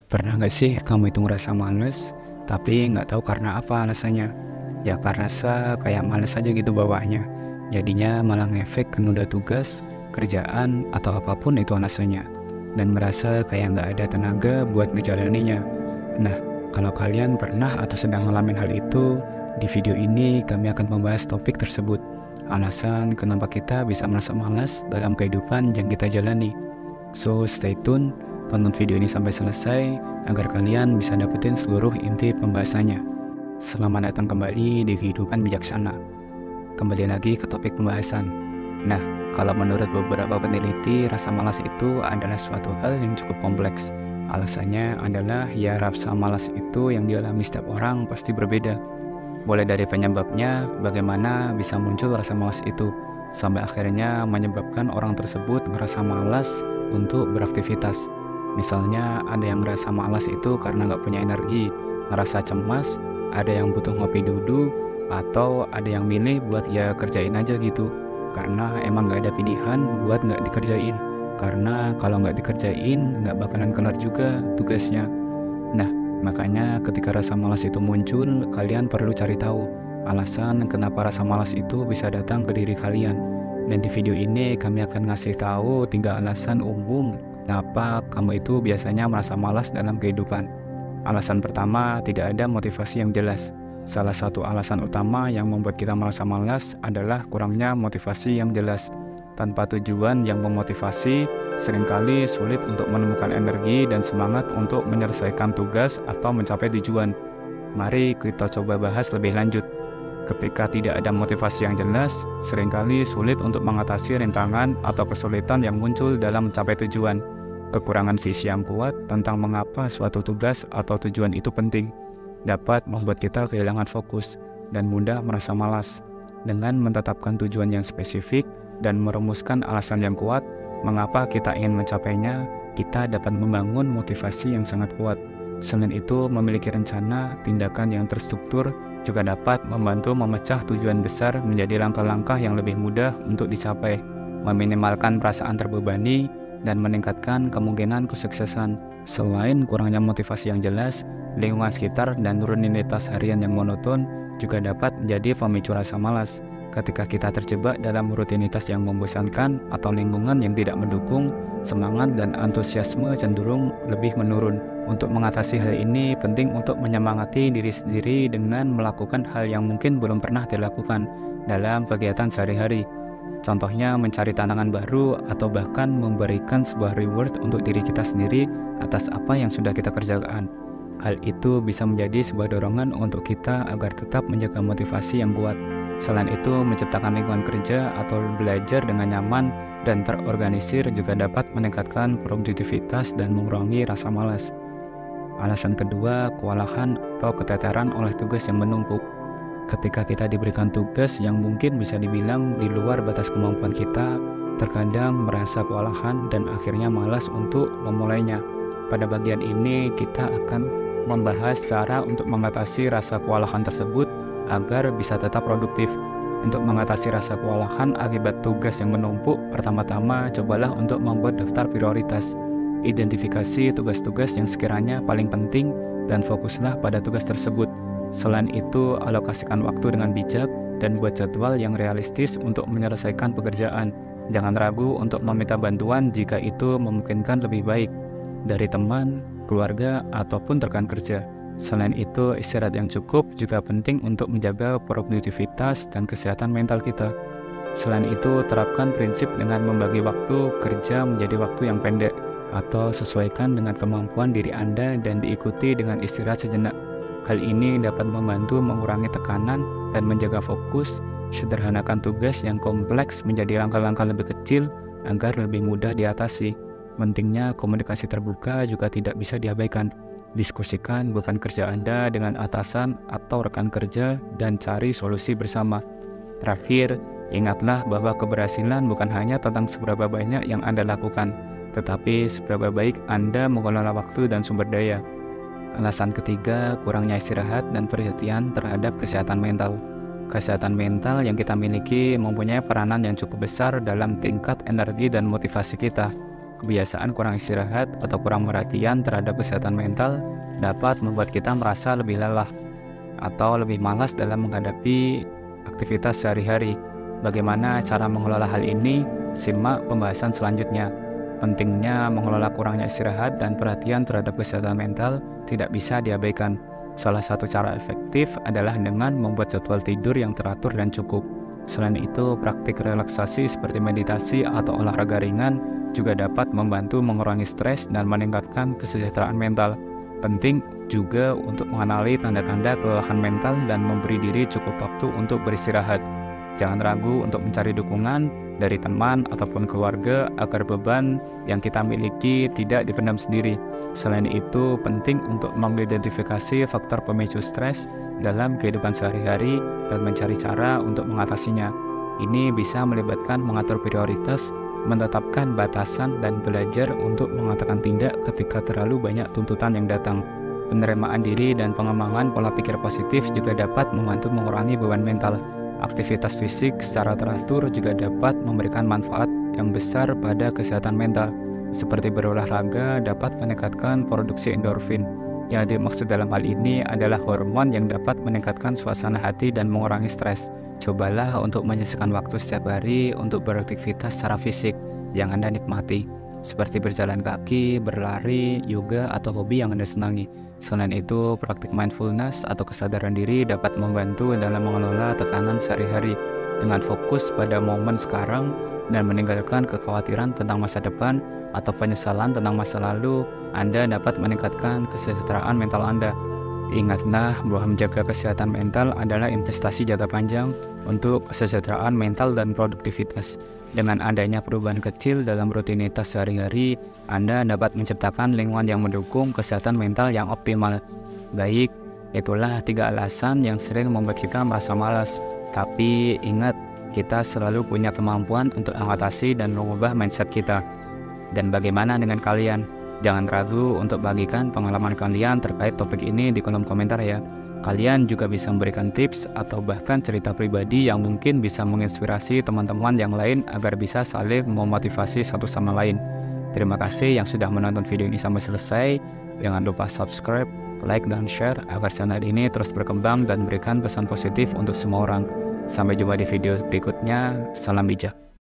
Pernah nggak sih kamu itu ngerasa males, tapi nggak tahu karena apa alasannya? Ya karena kayak males aja gitu bawaannya. Jadinya malah ngefek ke nunda tugas, kerjaan, atau apapun itu alasannya. Dan ngerasa kayak nggak ada tenaga buat ngejalaninya. Nah, kalau kalian pernah atau sedang ngalamin hal itu, di video ini kami akan membahas topik tersebut. Alasan kenapa kita bisa merasa malas dalam kehidupan yang kita jalani. So, stay tune. Tonton video ini sampai selesai agar kalian bisa dapetin seluruh inti pembahasannya. Selamat datang kembali di Kehidupan Bijaksana. Kembali lagi ke topik pembahasan. Nah, kalau menurut beberapa peneliti, rasa malas itu adalah suatu hal yang cukup kompleks. Alasannya adalah ya rasa malas itu yang dialami setiap orang pasti berbeda. Mulai dari penyebabnya, bagaimana bisa muncul rasa malas itu, sampai akhirnya menyebabkan orang tersebut ngerasa malas untuk beraktivitas. Misalnya ada yang merasa malas itu karena nggak punya energi, ngerasa cemas, ada yang butuh ngopi dulu, atau ada yang milih buat ya kerjain aja gitu, karena emang nggak ada pilihan buat nggak dikerjain, karena kalau nggak dikerjain nggak bakalan kelar juga tugasnya. Nah, makanya ketika rasa malas itu muncul, kalian perlu cari tahu alasan kenapa rasa malas itu bisa datang ke diri kalian. Dan di video ini kami akan ngasih tahu 3 alasan umum kenapa kamu itu biasanya merasa malas dalam kehidupan. Alasan pertama, tidak ada motivasi yang jelas. Salah satu alasan utama yang membuat kita merasa malas adalah kurangnya motivasi yang jelas. Tanpa tujuan yang memotivasi, seringkali sulit untuk menemukan energi dan semangat untuk menyelesaikan tugas atau mencapai tujuan. Mari kita coba bahas lebih lanjut. Ketika tidak ada motivasi yang jelas, seringkali sulit untuk mengatasi rintangan atau kesulitan yang muncul dalam mencapai tujuan. Kekurangan visi yang kuat tentang mengapa suatu tugas atau tujuan itu penting dapat membuat kita kehilangan fokus dan mudah merasa malas. Dengan menetapkan tujuan yang spesifik dan merumuskan alasan yang kuat mengapa kita ingin mencapainya, kita dapat membangun motivasi yang sangat kuat. Selain itu, memiliki rencana tindakan yang terstruktur juga dapat membantu memecah tujuan besar menjadi langkah-langkah yang lebih mudah untuk dicapai, meminimalkan perasaan terbebani, dan meningkatkan kemungkinan kesuksesan. Selain kurangnya motivasi yang jelas, lingkungan sekitar dan rutinitas harian yang monoton juga dapat menjadi pemicu rasa malas. Ketika kita terjebak dalam rutinitas yang membosankan atau lingkungan yang tidak mendukung, semangat dan antusiasme cenderung lebih menurun. Untuk mengatasi hal ini, penting untuk menyemangati diri sendiri dengan melakukan hal yang mungkin belum pernah dilakukan dalam kegiatan sehari-hari. Contohnya mencari tantangan baru atau bahkan memberikan sebuah reward untuk diri kita sendiri atas apa yang sudah kita kerjakan. Hal itu bisa menjadi sebuah dorongan untuk kita agar tetap menjaga motivasi yang kuat. Selain itu, menciptakan lingkungan kerja atau belajar dengan nyaman dan terorganisir juga dapat meningkatkan produktivitas dan mengurangi rasa malas. Alasan kedua, kewalahan atau keteteran oleh tugas yang menumpuk. Ketika kita diberikan tugas yang mungkin bisa dibilang di luar batas kemampuan kita, terkadang merasa kewalahan dan akhirnya malas untuk memulainya. Pada bagian ini, kita akan membahas cara untuk mengatasi rasa kewalahan tersebut agar bisa tetap produktif. Untuk mengatasi rasa kewalahan akibat tugas yang menumpuk, pertama-tama cobalah untuk membuat daftar prioritas. Identifikasi tugas-tugas yang sekiranya paling penting dan fokuslah pada tugas tersebut. Selain itu, alokasikan waktu dengan bijak dan buat jadwal yang realistis untuk menyelesaikan pekerjaan. Jangan ragu untuk meminta bantuan jika itu memungkinkan lebih baik dari teman, keluarga, ataupun rekan kerja. Selain itu, istirahat yang cukup juga penting untuk menjaga produktivitas dan kesehatan mental kita. Selain itu, terapkan prinsip dengan membagi waktu kerja menjadi waktu yang pendek atau sesuaikan dengan kemampuan diri Anda dan diikuti dengan istirahat sejenak. Hal ini dapat membantu mengurangi tekanan dan menjaga fokus. Sederhanakan tugas yang kompleks menjadi langkah-langkah lebih kecil agar lebih mudah diatasi. Pentingnya komunikasi terbuka juga tidak bisa diabaikan. Diskusikan beban kerja Anda dengan atasan atau rekan kerja dan cari solusi bersama. Terakhir, ingatlah bahwa keberhasilan bukan hanya tentang seberapa banyak yang Anda lakukan, tetapi seberapa baik Anda mengelola waktu dan sumber daya. Alasan ketiga, kurangnya istirahat dan perhatian terhadap kesehatan mental. Kesehatan mental yang kita miliki mempunyai peranan yang cukup besar dalam tingkat energi dan motivasi kita. kebiasaan kurang istirahat atau kurang perhatian terhadap kesehatan mental dapat membuat kita merasa lebih lelah atau lebih malas dalam menghadapi aktivitas sehari-hari. Bagaimana cara mengelola hal ini? Simak pembahasan selanjutnya. Pentingnya mengelola kurangnya istirahat dan perhatian terhadap kesehatan mental tidak bisa diabaikan. Salah satu cara efektif adalah dengan membuat jadwal tidur yang teratur dan cukup. Selain itu, praktik relaksasi seperti meditasi atau olahraga ringan juga dapat membantu mengurangi stres dan meningkatkan kesejahteraan mental. Penting juga untuk mengenali tanda-tanda kelelahan mental dan memberi diri cukup waktu untuk beristirahat. Jangan ragu untuk mencari dukungan dari teman ataupun keluarga agar beban yang kita miliki tidak dipendam sendiri. Selain itu, penting untuk mengidentifikasi faktor pemicu stres dalam kehidupan sehari-hari dan mencari cara untuk mengatasinya. Ini bisa melibatkan mengatur prioritas, menetapkan batasan, dan belajar untuk mengatakan tidak ketika terlalu banyak tuntutan yang datang. Penerimaan diri dan pengembangan pola pikir positif juga dapat membantu mengurangi beban mental. Aktivitas fisik secara teratur juga dapat memberikan manfaat yang besar pada kesehatan mental. Seperti berolahraga dapat meningkatkan produksi endorfin. Yang dimaksud dalam hal ini adalah hormon yang dapat meningkatkan suasana hati dan mengurangi stres. Cobalah untuk menyisihkan waktu setiap hari untuk beraktivitas secara fisik yang Anda nikmati, seperti berjalan kaki, berlari, yoga, atau hobi yang Anda senangi. Selain itu, praktik mindfulness atau kesadaran diri dapat membantu dalam mengelola tekanan sehari-hari dengan fokus pada momen sekarang dan meninggalkan kekhawatiran tentang masa depan atau penyesalan tentang masa lalu. Anda dapat meningkatkan kesejahteraan mental Anda. Ingatlah bahwa menjaga kesehatan mental adalah investasi jangka panjang untuk kesejahteraan mental dan produktivitas. Dengan adanya perubahan kecil dalam rutinitas sehari-hari, Anda dapat menciptakan lingkungan yang mendukung kesehatan mental yang optimal. Baik, itulah 3 alasan yang sering membuat kita merasa malas. Tapi ingat, kita selalu punya kemampuan untuk mengatasi dan mengubah mindset kita. Dan bagaimana dengan kalian? Jangan ragu untuk bagikan pengalaman kalian terkait topik ini di kolom komentar ya. Kalian juga bisa memberikan tips atau bahkan cerita pribadi yang mungkin bisa menginspirasi teman-teman yang lain agar bisa saling memotivasi satu sama lain. Terima kasih yang sudah menonton video ini sampai selesai. Jangan lupa subscribe, like, dan share agar channel ini terus berkembang dan berikan pesan positif untuk semua orang. Sampai jumpa di video berikutnya. Salam bijak.